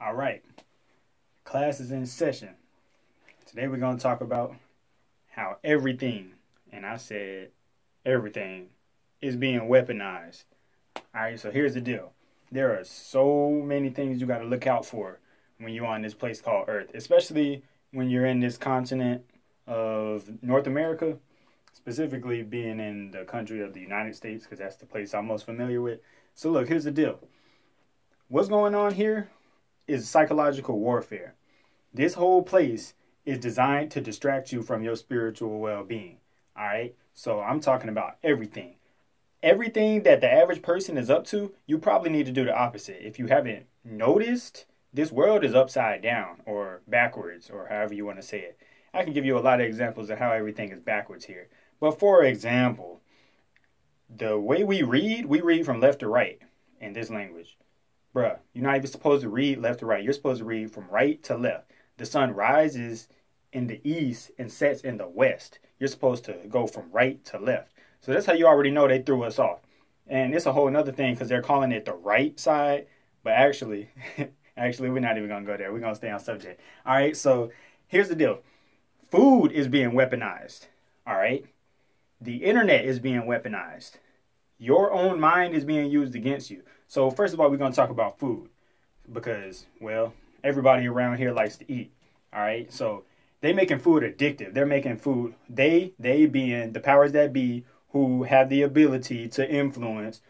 All right, class is in session. Today we're going to talk about how everything, and I said everything, is being weaponized. All right, so here's the deal. There are so many things you got to look out for when you're on this place called Earth, especially when you're in this continent of North America, specifically being in the country of the United States, because that's the place I'm most familiar with. So look, here's the deal. What's going on here is psychological warfare. This whole place is designed to distract you from your spiritual well-being. All right? So I'm talking about everything. Everything that the average person is up to, you probably need to do the opposite. If you haven't noticed, this world is upside down or backwards or however you want to say it. I can give you a lot of examples of how everything is backwards here. But for example, the way we read from left to right in this language. Bruh, you're not even supposed to read left to right. You're supposed to read from right to left. The sun rises in the east and sets in the west. You're supposed to go from right to left. So that's how you already know they threw us off. And it's a whole nother thing because they're calling it the right side. But actually, we're not even going to go there. We're going to stay on subject. All right, so here's the deal. Food is being weaponized. All right? The internet is being weaponized. Your own mind is being used against you. So first of all, we're going to talk about food because, well, everybody around here likes to eat. All right. So they making food addictive. They're making food. They being the powers that be who have the ability to influence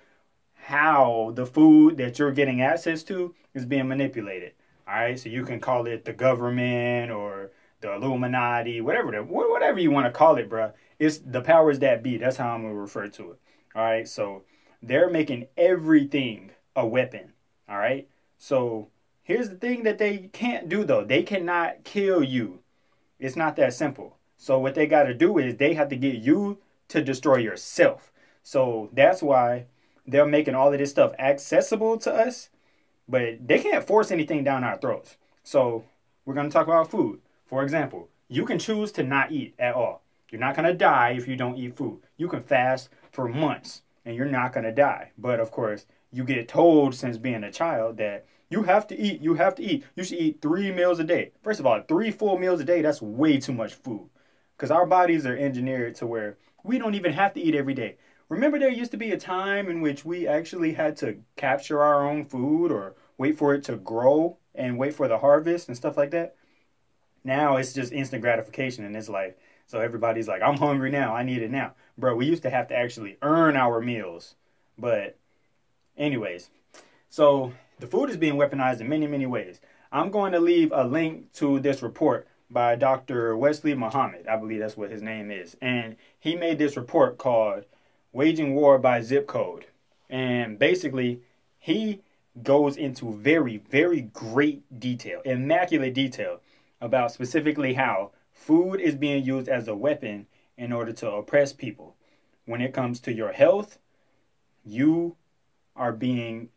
how the food that you're getting access to is being manipulated. All right. So you can call it the government or the Illuminati, whatever you want to call it, bro. It's the powers that be. That's how I'm going to refer to it. All right. So they're making everything a weapon. All right. So here's the thing that they can't do, though. They cannot kill you. It's not that simple. So what they got to do is they have to get you to destroy yourself. So that's why they're making all of this stuff accessible to us. But they can't force anything down our throats. So we're going to talk about food. For example, you can choose to not eat at all. You're not going to die if you don't eat food. You can fast for months and you're not going to die. But of course, you get told since being a child that you have to eat. You have to eat. You should eat 3 meals a day. First of all, 3 full meals a day, that's way too much food. Because our bodies are engineered to where we don't even have to eat every day. Remember there used to be a time in which we actually had to capture our own food or wait for it to grow and wait for the harvest and stuff like that? Now it's just instant gratification in this life. So everybody's like, I'm hungry now. I need it now. Bro, we used to have to actually earn our meals. But anyways, so the food is being weaponized in many, many ways. I'm going to leave a link to this report by Dr. Wesley Muhammad. I believe that's what his name is. And he made this report called Waging War by Zip Code. And basically, he goes into very, very great detail, immaculate detail, about specifically how food is being used as a weapon in order to oppress people. When it comes to your health, you are being,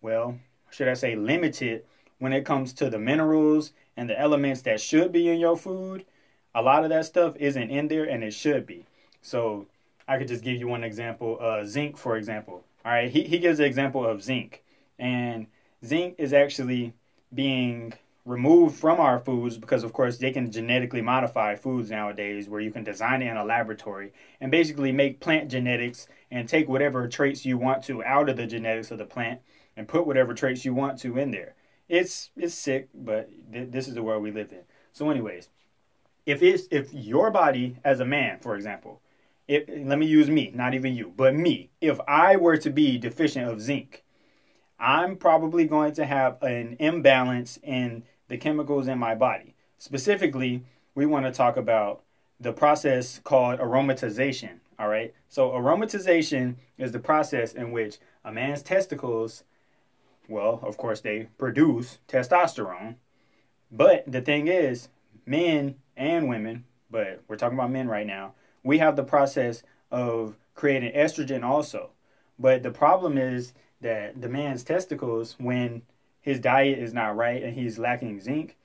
well, should I say limited when it comes to the minerals and the elements that should be in your food. A lot of that stuff isn't in there and it should be. So I could just give you one example. Zinc, for example. All right, he gives an example of zinc. And zinc is actually being removed from our foods because, of course, they can genetically modify foods nowadays where you can design it in a laboratory and basically make plant genetics and take whatever traits you want to out of the genetics of the plant and put whatever traits you want to in there. It's sick, but this is the world we live in. So anyways, if your body as a man, for example, let me use me, not even you, but me, if I were to be deficient of zinc, I'm probably going to have an imbalance in the chemicals in my body. Specifically, we want to talk about the process called aromatization. All right. So aromatization is the process in which a man's testicles, well, of course, they produce testosterone. But the thing is, men and women, but we're talking about men right now, we have the process of creating estrogen also. But the problem is that the man's testicles, when his diet is not right and he's lacking zinc,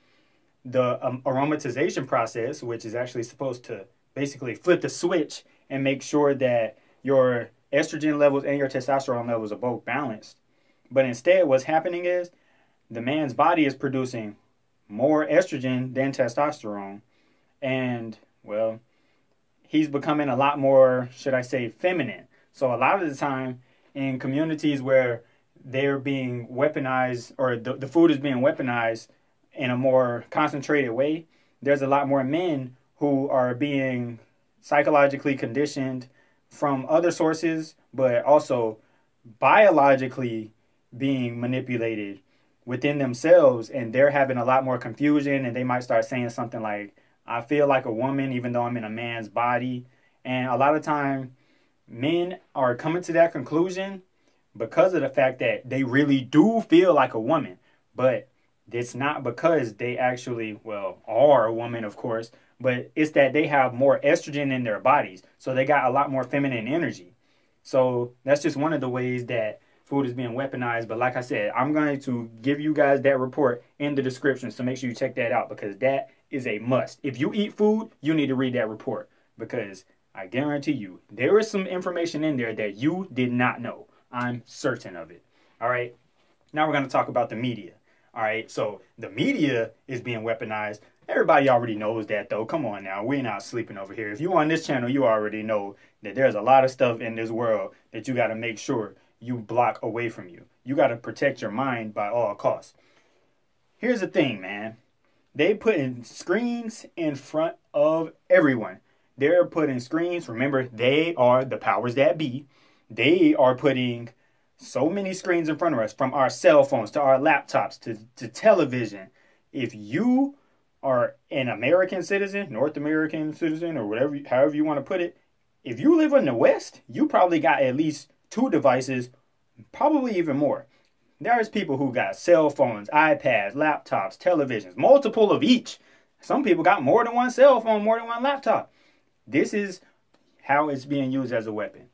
the aromatization process, which is actually supposed to basically flip the switch and make sure that your estrogen levels and your testosterone levels are both balanced. But instead, what's happening is the man's body is producing more estrogen than testosterone. And, well, he's becoming a lot more, should I say, feminine. So a lot of the time in communities where they're being weaponized, or the food is being weaponized in a more concentrated way, there's a lot more men who are being psychologically conditioned from other sources, but also biologically being manipulated within themselves, and they're having a lot more confusion, and they might start saying something like, I feel like a woman even though I'm in a man's body. And a lot of time men are coming to that conclusion because of the fact that they really do feel like a woman. But it's not because they actually, well, are a woman, of course, but it's that they have more estrogen in their bodies. So they got a lot more feminine energy. So that's just one of the ways that food is being weaponized. But like I said, I'm going to give you guys that report in the description. So make sure you check that out, because that is a must. If you eat food, you need to read that report, because I guarantee you there is some information in there that you did not know. I'm certain of it. All right. Now we're going to talk about the media. All right. So the media is being weaponized. Everybody already knows that, though. Come on now. We're not sleeping over here. If you're on this channel, you already know that there's a lot of stuff in this world that you got to make sure you block away from you. You got to protect your mind by all costs. Here's the thing, man. They putting screens in front of everyone. They're putting screens. Remember, they are the powers that be. They are putting so many screens in front of us, from our cell phones to our laptops to television. If you are an American citizen, North American citizen, or whatever, however you want to put it, if you live in the West, you probably got at least 2 devices, probably even more. There's people who got cell phones, iPads, laptops, televisions, multiple of each. Some people got more than one cell phone, more than one laptop. This is how it's being used as a weapon.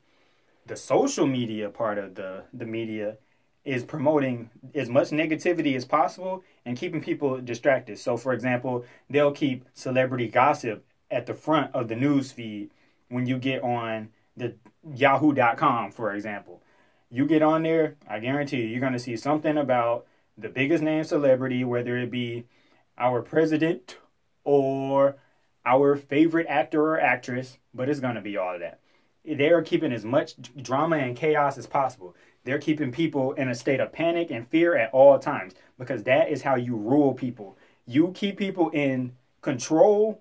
The social media part of the media is promoting as much negativity as possible and keeping people distracted. So, for example, they'll keep celebrity gossip at the front of the news feed when you get on the yahoo.com, for example. You get on there, I guarantee you, you're going to see something about the biggest name celebrity, whether it be our president or our favorite actor or actress, but it's going to be all of that. They're keeping as much drama and chaos as possible. They're keeping people in a state of panic and fear at all times, because that is how you rule people. You keep people in control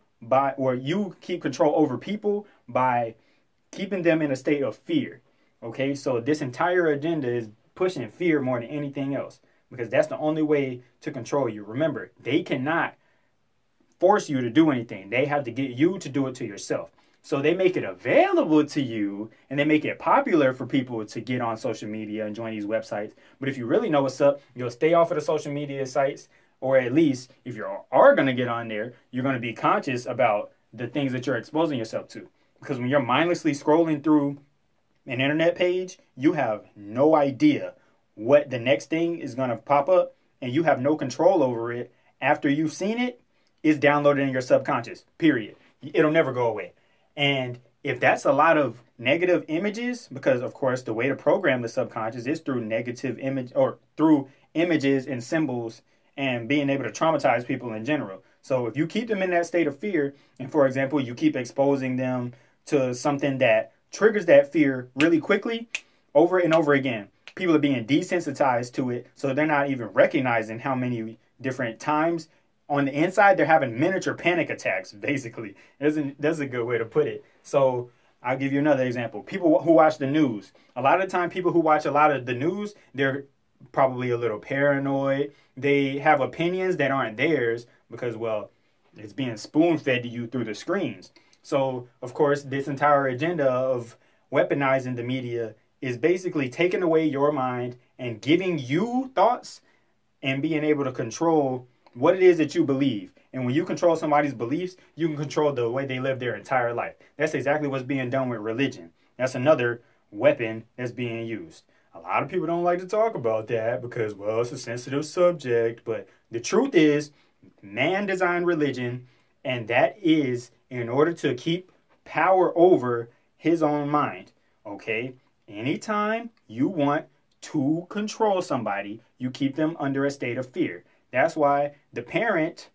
or you keep control over people by keeping them in a state of fear. Okay, so this entire agenda is pushing fear more than anything else, because that's the only way to control you. Remember, they cannot force you to do anything. They have to get you to do it to yourself. So they make it available to you, and they make it popular for people to get on social media and join these websites. But if you really know what's up, you'll stay off of the social media sites, or at least if you are going to get on there, you're going to be conscious about the things that you're exposing yourself to. Because when you're mindlessly scrolling through an internet page, you have no idea what the next thing is going to pop up, and you have no control over it. After you've seen it, it's downloaded in your subconscious, period. It'll never go away. And if that's a lot of negative images, because of course the way to program the subconscious is through negative image, or through images and symbols, and being able to traumatize people in general. So if you keep them in that state of fear, and for example, you keep exposing them to something that triggers that fear really quickly, over and over again, people are being desensitized to it, so they're not even recognizing how many different times on the inside they're having miniature panic attacks, basically. That's a good way to put it. So I'll give you another example. People who watch the news. A lot of the time, people who watch a lot of the news, they're probably a little paranoid. They have opinions that aren't theirs because, well, it's being spoon-fed to you through the screens. So, of course, this entire agenda of weaponizing the media is basically taking away your mind and giving you thoughts and being able to control what it is that you believe. And when you control somebody's beliefs, you can control the way they live their entire life. That's exactly what's being done with religion. That's another weapon that's being used. A lot of people don't like to talk about that because, well, it's a sensitive subject. But the truth is, man designed religion, and that is in order to keep power over his own mind. Okay? Anytime you want to control somebody, you keep them under a state of fear. That's why the parent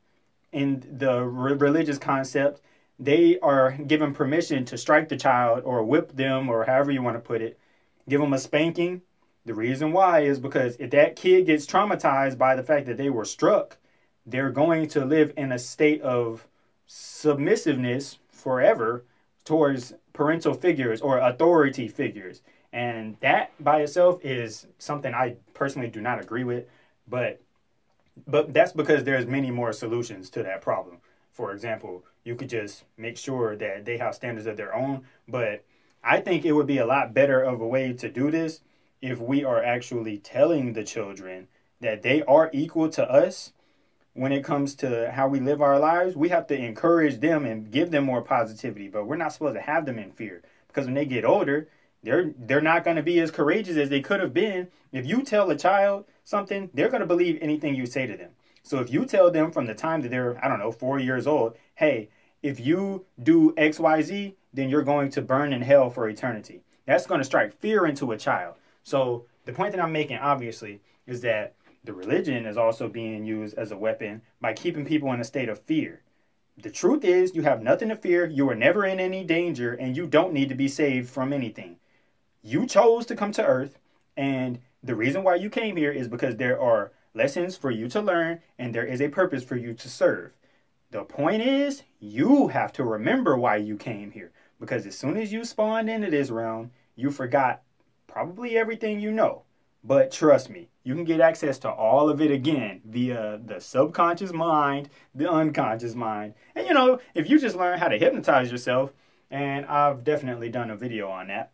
in the religious concept, they are given permission to strike the child or whip them or however you want to put it, give them a spanking. The reason why is because if that kid gets traumatized by the fact that they were struck, they're going to live in a state of submissiveness forever towards parental figures or authority figures. And that by itself is something I personally do not agree with, but that's because there's many more solutions to that problem. For example, you could just make sure that they have standards of their own, but I think it would be a lot better of a way to do this if we are actually telling the children that they are equal to us when it comes to how we live our lives. We have to encourage them and give them more positivity, but we're not supposed to have them in fear, because when they get older, they're not going to be as courageous as they could have been. If you tell a child something, they're going to believe anything you say to them. So if you tell them from the time that they're, I don't know, 4 years old, hey, if you do XYZ, then you're going to burn in hell for eternity. That's going to strike fear into a child. So the point that I'm making, obviously, is that the religion is also being used as a weapon by keeping people in a state of fear. The truth is, you have nothing to fear, you are never in any danger, and you don't need to be saved from anything. You chose to come to Earth, and the reason why you came here is because there are lessons for you to learn, and there is a purpose for you to serve. The point is, you have to remember why you came here, because as soon as you spawned into this realm, you forgot probably everything you know. But trust me, you can get access to all of it again via the subconscious mind, the unconscious mind. And you know, if you just learn how to hypnotize yourself, and I've definitely done a video on that.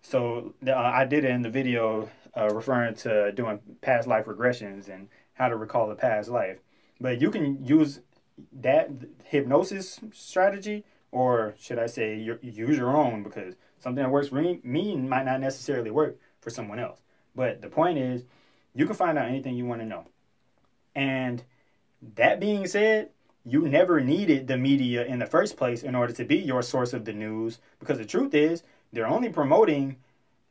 So I did it in the video referring to doing past life regressions and how to recall a past life. But you can use that hypnosis strategy, or should I say use your own, because something that works for me might not necessarily work for someone else. But the point is, you can find out anything you want to know. And that being said, you never needed the media in the first place in order to be your source of the news, because the truth is, they're only promoting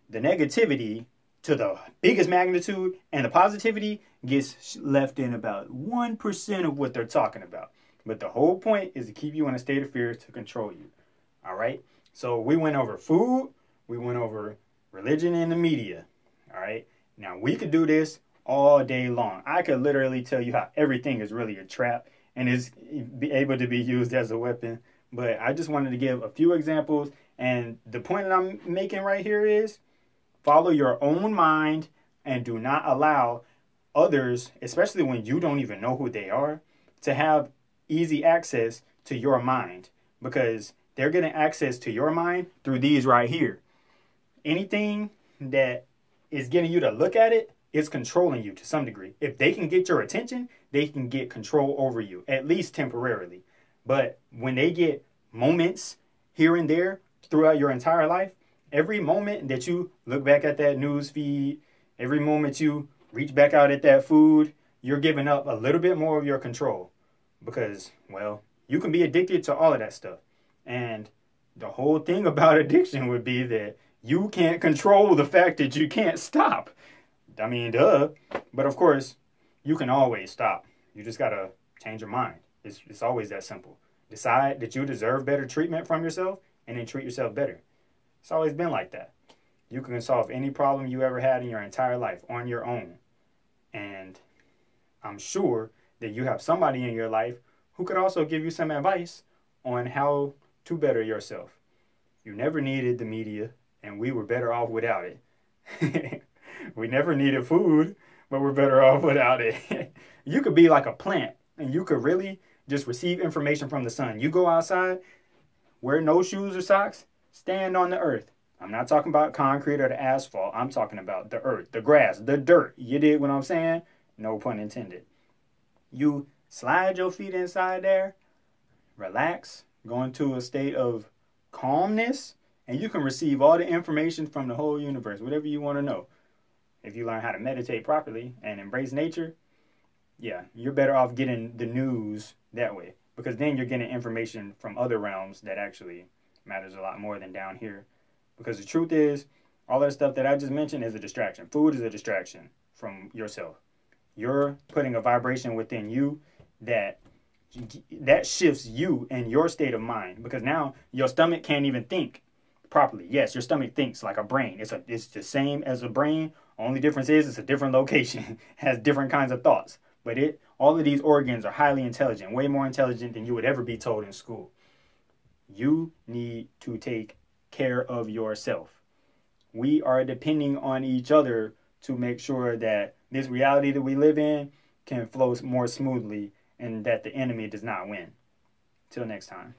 the negativity to the biggest magnitude, and the positivity gets left in about 1% of what they're talking about. But the whole point is to keep you in a state of fear to control you. All right? So we went over food, we went over religion and the media. All right? Now, we could do this all day long. I could literally tell you how everything is really a trap and is able to be used as a weapon. But I just wanted to give a few examples. And the point that I'm making right here is follow your own mind and do not allow others, especially when you don't even know who they are, to have easy access to your mind, because they're getting access to your mind through these right here. Anything that is getting you to look at it is controlling you to some degree. If they can get your attention, they can get control over you, at least temporarily. But when they get moments here and there throughout your entire life, every moment that you look back at that news feed, every moment you reach back out at that food, you're giving up a little bit more of your control. Because, well, you can be addicted to all of that stuff. And the whole thing about addiction would be that you can't control the fact that you can't stop. I mean, duh. But of course, you can always stop. You just got to change your mind. It's always that simple. Decide that you deserve better treatment from yourself and then treat yourself better. It's always been like that. You can solve any problem you ever had in your entire life on your own. And I'm sure that you have somebody in your life who could also give you some advice on how to better yourself. You never needed the media, and we were better off without it. We never needed food, but we're better off without it. You could be like a plant, and you could really just receive information from the sun. You go outside, wear no shoes or socks, stand on the earth. I'm not talking about concrete or the asphalt. I'm talking about the earth, the grass, the dirt. You dig what I'm saying? No pun intended. You slide your feet inside there, relax, go into a state of calmness, and you can receive all the information from the whole universe, whatever you want to know. If you learn how to meditate properly and embrace nature, yeah, you're better off getting the news that way, because then you're getting information from other realms that actually matters a lot more than down here. Because the truth is, All that stuff that I just mentioned is a distraction. Food is a distraction from yourself. You're putting a vibration within you that shifts you and your state of mind, because now your stomach can't even think properly. Yes, your stomach thinks like a brain. It's the same as a brain. Only difference is it's a different location, has different kinds of thoughts. But all of these organs are highly intelligent, way more intelligent than you would ever be told in school. You need to take care of yourself. We are depending on each other to make sure that this reality that we live in can flow more smoothly and that the enemy does not win. Till next time.